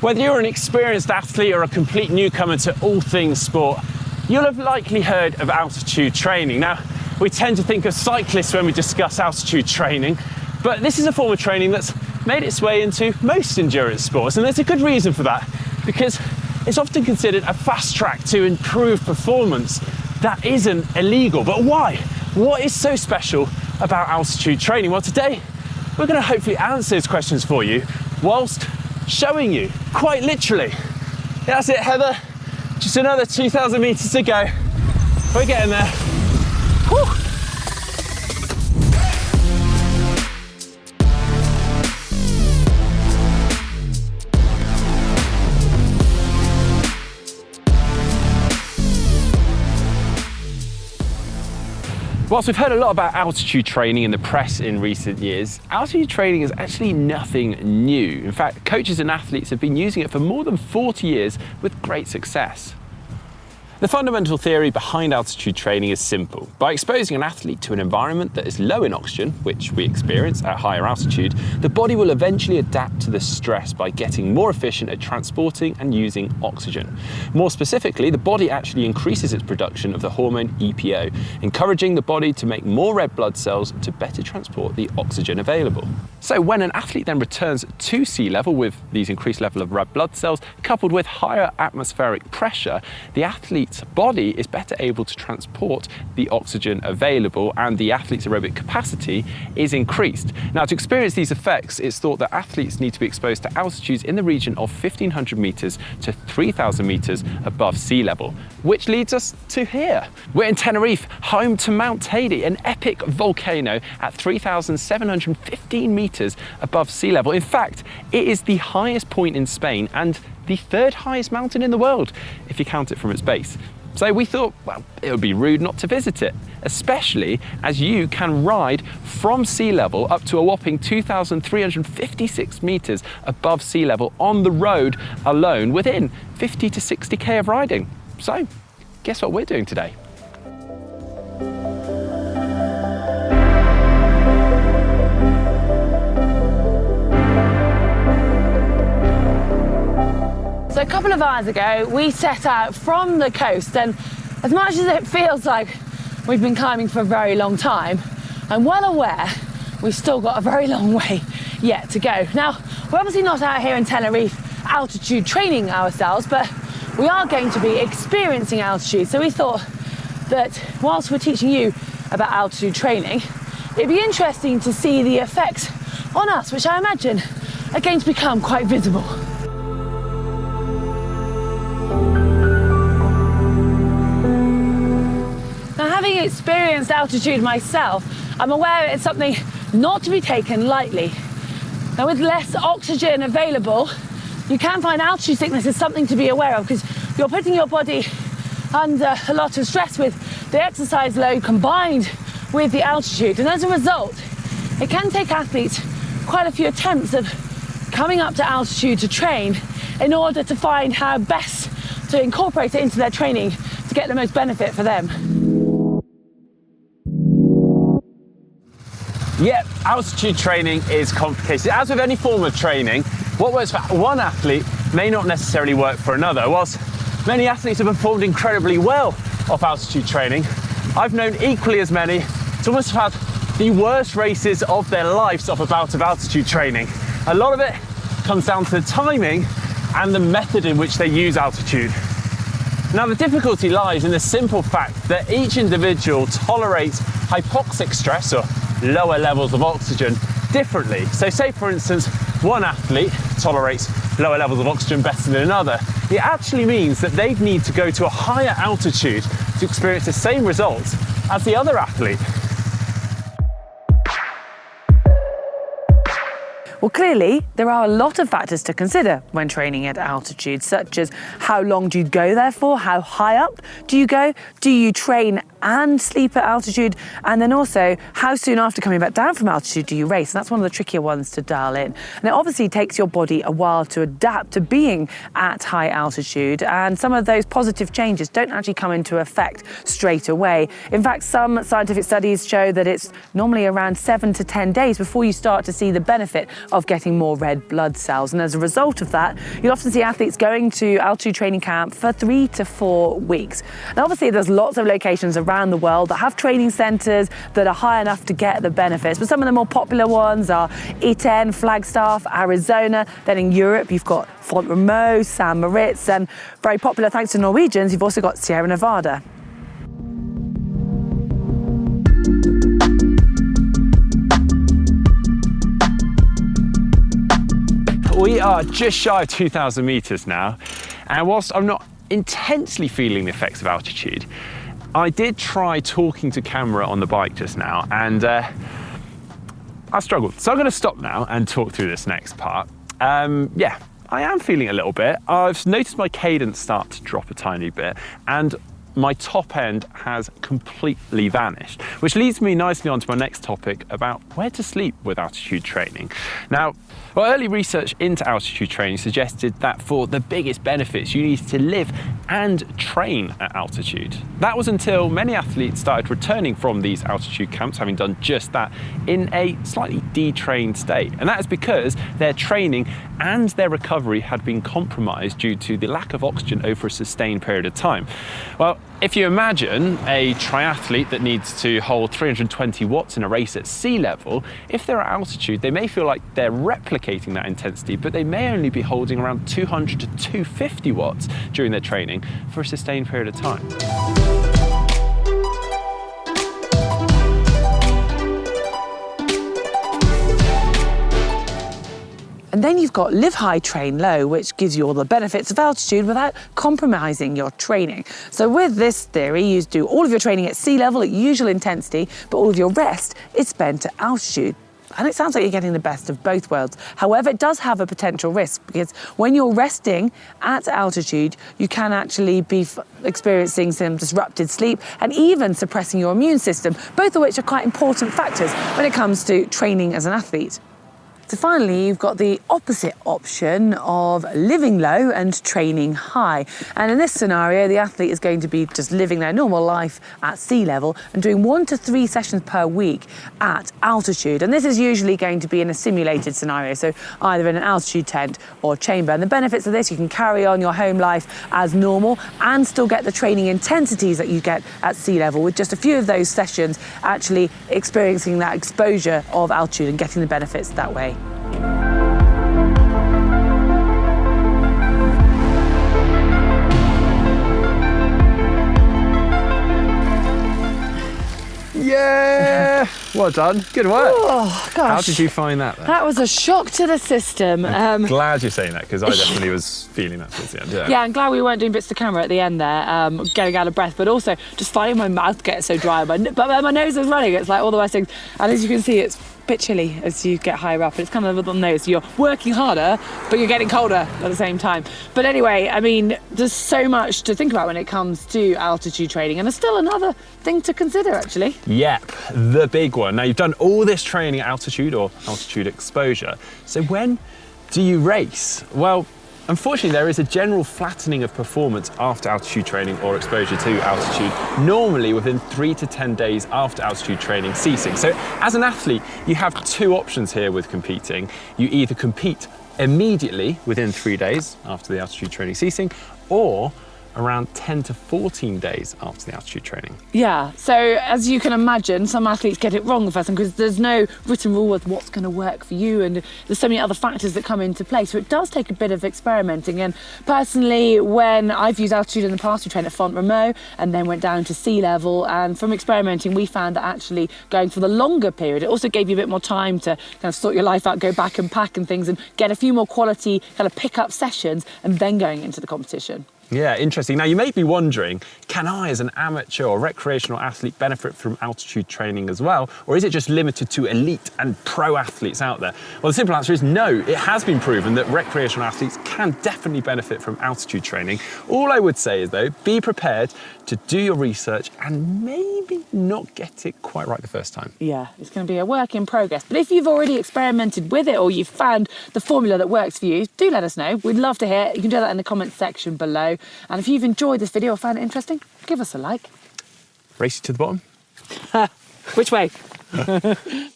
Whether you're an experienced athlete or a complete newcomer to all things sport, you'll have likely heard of altitude training. Now, we tend to think of cyclists when we discuss altitude training, but this is a form of training that's made its way into most endurance sports, and there's a good reason for that, because it's often considered a fast track to improve performance that isn't illegal. But why? What is so special about altitude training? Well, today we're going to hopefully answer those questions for you whilst showing you, quite literally. That's it, Heather. Just another 2,000 meters to go. We're getting there. Whew. Whilst we've heard a lot about altitude training in the press in recent years, altitude training is actually nothing new. In fact, coaches and athletes have been using it for more than 40 years with great success. The fundamental theory behind altitude training is simple. By exposing an athlete to an environment that is low in oxygen, which we experience at higher altitude, the body will eventually adapt to the stress by getting more efficient at transporting and using oxygen. More specifically, the body actually increases its production of the hormone EPO, encouraging the body to make more red blood cells to better transport the oxygen available. So when an athlete then returns to sea level with these increased level of red blood cells, coupled with higher atmospheric pressure, the athlete's body is better able to transport the oxygen available and the athlete's aerobic capacity is increased. Now, to experience these effects, it's thought that athletes need to be exposed to altitudes in the region of 1,500 meters to 3,000 meters above sea level, which leads us to here. We're in Tenerife, home to Mount Teide, an epic volcano at 3,715 meters above sea level. In fact, it is the highest point in Spain and the third highest mountain in the world, if you count it from its base. So we thought, well, it would be rude not to visit it, especially as you can ride from sea level up to a whopping 2,356 meters above sea level on the road alone within 50 to 60k of riding. So, guess what we're doing today? So a couple of hours ago, we set out from the coast, and as much as it feels like we've been climbing for a very long time, I'm well aware we've still got a very long way yet to go. Now, we're obviously not out here in Tenerife altitude training ourselves, but we are going to be experiencing altitude. So we thought that whilst we're teaching you about altitude training, it'd be interesting to see the effects on us, which I imagine are going to become quite visible. Now, having experienced altitude myself, I'm aware it's something not to be taken lightly. Now, with less oxygen available, you can find altitude sickness is something to be aware of, because you're putting your body under a lot of stress with the exercise load combined with the altitude. And as a result, it can take athletes quite a few attempts of coming up to altitude to train in order to find how best to incorporate it into their training to get the most benefit for them. Yep, altitude training is complicated. As with any form of training, what works for one athlete may not necessarily work for another. Whilst many athletes have performed incredibly well off altitude training, I've known equally as many to almost have had the worst races of their lives off a bout of altitude training. A lot of it comes down to the timing and the method in which they use altitude. Now, the difficulty lies in the simple fact that each individual tolerates hypoxic stress, or lower levels of oxygen, differently. So say, for instance, one athlete tolerates lower levels of oxygen better than another. It actually means that they need to go to a higher altitude to experience the same results as the other athlete. Well, clearly, there are a lot of factors to consider when training at altitude, such as how long do you go there for, how high up do you go, do you train and sleep at altitude? And then also, how soon after coming back down from altitude do you race? And that's one of the trickier ones to dial in. And it obviously takes your body a while to adapt to being at high altitude, and some of those positive changes don't actually come into effect straight away. In fact, some scientific studies show that it's normally around 7 to 10 days before you start to see the benefit of getting more red blood cells. And as a result of that, you'll often see athletes going to altitude training camp for 3 to 4 weeks. And obviously there's lots of locations around the world that have training centres that are high enough to get the benefits, but some of the more popular ones are Iten, Flagstaff, Arizona. Then in Europe you've got Font Romeu, San Moritz, and very popular thanks to Norwegians, you've also got Sierra Nevada. We are just shy of 2,000 metres now, and whilst I'm not intensely feeling the effects of altitude, I did try talking to camera on the bike just now, and I struggled. So I'm going to stop now and talk through this next part. Yeah, I am feeling a little bit. I've noticed my cadence start to drop a tiny bit, and my top end has completely vanished, which leads me nicely onto my next topic about where to sleep with altitude training. Now, well, early research into altitude training suggested that for the biggest benefits, you need to live and train at altitude. That was until many athletes started returning from these altitude camps, having done just that, in a slightly detrained state. And that is because their training and their recovery had been compromised due to the lack of oxygen over a sustained period of time. Well, if you imagine a triathlete that needs to hold 320 watts in a race at sea level, if they're at altitude, they may feel like they're replicating that intensity, but they may only be holding around 200 to 250 watts during their training for a sustained period of time. And then you've got live high, train low, which gives you all the benefits of altitude without compromising your training. So with this theory, you do all of your training at sea level at usual intensity, but all of your rest is spent at altitude. And it sounds like you're getting the best of both worlds. However, it does have a potential risk, because when you're resting at altitude, you can actually be experiencing some disrupted sleep and even suppressing your immune system, both of which are quite important factors when it comes to training as an athlete. So finally, you've got the opposite option of living low and training high. And in this scenario, the athlete is going to be just living their normal life at sea level and doing 1 to 3 sessions per week at altitude. And this is usually going to be in a simulated scenario, so either in an altitude tent or chamber. And the benefits of this, you can carry on your home life as normal and still get the training intensities that you get at sea level, with just a few of those sessions actually experiencing that exposure of altitude and getting the benefits that way. Yeah! Well done. Good work. Oh, gosh. How did you find that then? That was a shock to the system. Glad you're saying that, because I definitely was feeling that towards the end. Yeah, I'm glad we weren't doing bits to camera at the end there, getting out of breath, but also just finding my mouth get so dry, but my nose is running. It's like all the worst things. And as you can see, it's a bit chilly as you get higher up. It's kind of a little nose. You're working harder, but you're getting colder at the same time. But anyway, I mean, there's so much to think about when it comes to altitude training, and there's still another thing to consider, actually. Yep, the big one. Now, you've done all this training at altitude or altitude exposure. So when do you race? Well, unfortunately, there is a general flattening of performance after altitude training or exposure to altitude, normally within 3 to 10 days after altitude training ceasing. So as an athlete, you have 2 options here with competing. You either compete immediately within 3 days after the altitude training ceasing, or around 10 to 14 days after the altitude training. Yeah, so as you can imagine, some athletes get it wrong the first time, because there's no written rule of what's going to work for you, and there's so many other factors that come into play. So it does take a bit of experimenting. And personally, when I've used altitude in the past, we trained at Font Romeu and then went down to sea level. And from experimenting, we found that actually going for the longer period, it also gave you a bit more time to kind of sort your life out, go back and pack and things, and get a few more quality kind of pick-up sessions, and then going into the competition. Yeah, interesting. Now, you may be wondering, can I, as an amateur or recreational athlete, benefit from altitude training as well? Or is it just limited to elite and pro athletes out there? Well, the simple answer is no. It has been proven that recreational athletes can definitely benefit from altitude training. All I would say is, though, be prepared to do your research and maybe not get it quite right the first time. Yeah, it's going to be a work in progress. But if you've already experimented with it or you've found the formula that works for you, do let us know. We'd love to hear it. You can do that in the comments section below. And if you've enjoyed this video or found it interesting, give us a like. Race you to the bottom. Which way?